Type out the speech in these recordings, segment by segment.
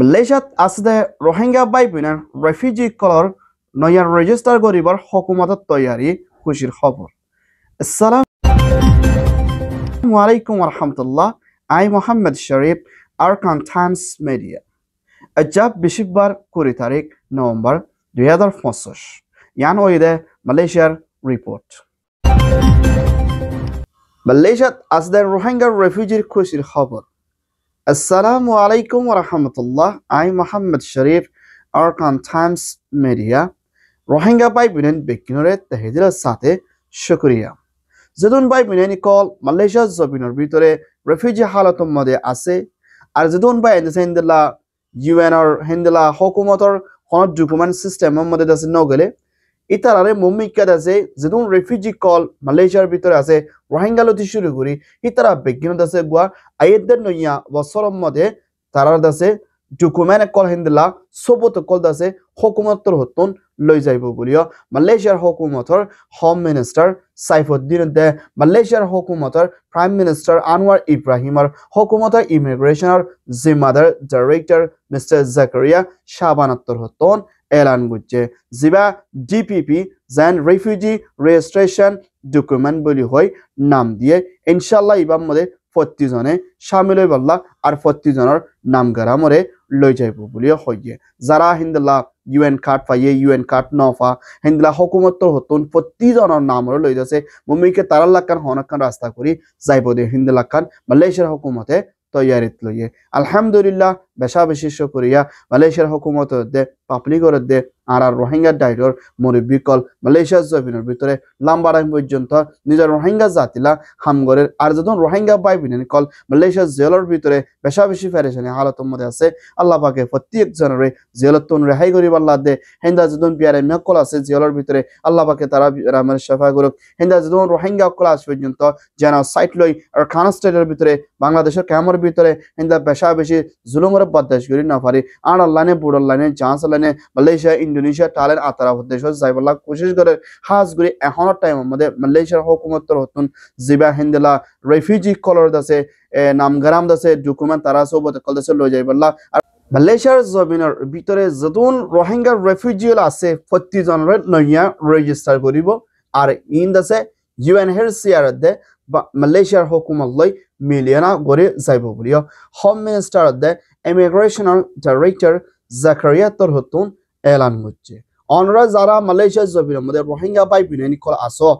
মালয়েশিয়াত আছে রোহিঙ্গা বাইবিনার রেফিউজি কলর নয়া রেজিস্টার করিবার হকুমতত তৈয়ারি খুশির খবর। আসসালামু আলাইকুম ওয়া রাহমাতুল্লাহ। I Mohammad Sharif, Arakan Times media. আজাব বিশিকবার 20 তারিখ নভেম্বর 2025 ইয়ান ওইদে মালয়েশিয়ার রিপোর্ট। মালয়েশিয়াত আছে রোহিঙ্গা রেফিউজির খুশির খবর। Assalamu alaikum wa rahmatullah. I Muhammad Sharif, Arkan Times Media. Rohingya by Binen Bekinore, the Hidra Sate, Shukriya. Zedun by Bineni call Malaysia Zobinor Bitore, refugee halatum mode ase, R Zedun by the Sendela UN or Hendela Hokumotor, Honor document system mode does no gele. ইতারারে মুম্মিকা দাসে যেদুন refugee call মালয়েশিয়ার ভিতরে আছে রোহিঙ্গা লতি শুরু করি ইতারা begin দাসে গুয়া আইয়েদের নইয়া বছরম মধ্যে তারার দাসে ডকুমেন্ট কল হিন্দলা সবত কল দাসে হুকুমতর হতন লই যাইব বলিও মালয়েশিয়ার হুকুমতর হোম মিনিস্টার সাইফুদ্দিন দে মালয়েশিয়ার হুকুমতর প্রাইম মিনিস্টার আনোয়ার ইব্রাহিমর হুকুমতর ইমিগ্রেশনের জিম্মাদার ডাইরেক্টর মিস্টার জাকারিয়া শাবানাত্তর হতন এলান গুজে জিবা ডিপিপি যেন রেফিউজি রেজিস্ট্রেশন ডকুমেন্ট বলি হয় নাম দিয়ে ইনশাআল্লাহ ইবাম মধ্যে 40 জনে শামিল হই বল্লা আর 40 জনের নাম গারামরে লই যাইব বলি হইয়ে যারা হিন্দলা ইউএন কার্ড পাইয়ে ইউএন কার্ড নফা হিন্দলা হুকুমতর হতন 40 জনের নামরে লই যাচ্ছে মুমিকে তারাল লাকান হনকান রাস্তা করি যাইব দে হিন্দলা কান মালয়েশিয়ার হুকুমতে তৈয়ারিত লইয়ে আলহামদুলিল্লাহ বেশা বেশি শুকরিয়া মালয়েশিয়ার হুকুমত দে পাবলিক করে দে আর রোহিঙ্গা ডাইরর মুরব্বী কল মালয়েশিয়ার জমিনের ভিতরে লম্বা টাইম পর্যন্ত নিজের রোহিঙ্গা জাতিলা হামগরের আর যখন রোহিঙ্গা বাইবিনেন কল মালয়েশিয়ার জেলের ভিতরে বেশা বেশি ফেরেশানি হালতের মধ্যে আছে আল্লাহ পাকে প্রত্যেক জনের জেলতন রেহাই করিব আল্লাহ দে হেন্দা যখন পিয়ারে মেকল আছে জেলের ভিতরে আল্লাহ পাকে তারা রামের শাফা করুক হেন্দা যখন রোহিঙ্গা কল আস পর্যন্ত যেন সাইট লই আর খান স্টেটের ভিতরে বাংলাদেশের ক্যামর ভিতরে হেন্দা বেশা বেশি জুলুমের বরদাস্ত করি না পারি আর আল্লাহনে বুড়ার লাইনে চান্স লাইনে মালয়েশিয়া ইন্দোনেশিয়া টালেন আতারা দেশ যাইবল্লা কোশিশ করে হাজ করে এখনো টাইম আমাদের মালয়েশিয়ার হুকুমতর হতুন জিবা হিন্দলা রেফিউজি কলর দাসে নামগারাম দাসে ডকুমেন্ট তারা সবত কল দাসে লই যাইবল্লা আর মালয়েশিয়ার জমিনের ভিতরে যদুন রোহিঙ্গা রেফিউজি আছে 40 জনের নয়া রেজিস্টার করিব আর ইন দাসে ইউএনএইচসিআর দে মালয়েশিয়ার হুকুমত লই মিলিয়না গরে যাইব বলিও হোম মিনিস্টার দে ইমিগ্রেশনের ডাইরেক্টর জাকারিয়া তোর হতুন এলান হচ্ছে অনরা যারা মালয়েশিয়ার জমিনের মধ্যে রোহিঙ্গা বাই বিনানি কল আসো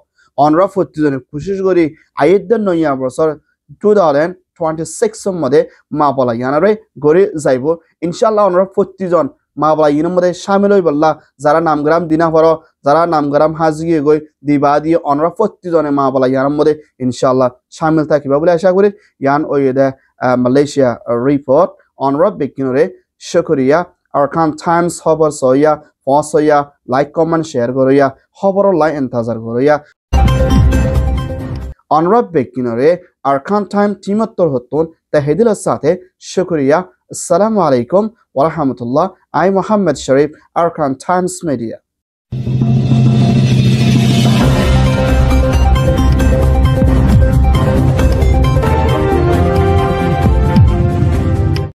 অনরা 40 জনের কোশিশ করি আইয়েদের নয়া বছর 2026 মধ্যে মা বলা ইয়ানারে গরে যাইব ইনশাআল্লাহ অনরা 40 জন মা বলা ইনের মধ্যে শামিল হই বললা যারা নামগ্রাম দিনা পড়ো যারা নামগ্রাম হাজিয়ে গই দিবা দিয়ে অনরা 40 জনে মা বলা ইয়ার মধ্যে ইনশাআল্লাহ শামিল থাকিবা বলে আশা করি ইয়ান ওইদা মালয়েশিয়া রিপোর্ট অনরা বেকিনরে শুকরিয়া আরকান টাইমস খবর সইয়া পৌঁছইয়া লাইক কমেন্ট শেয়ার করিয়া খবর লাই ইন্তজার করিয়া অনরা বেকিনরে আরকান টাইম টিমত্তর হতুন তাহিদিলের সাথে শুকরিয়া। আসসালামু আলাইকুম ওয়া রাহমাতুল্লাহ। I Mohammad Sharif, Arakan Times media.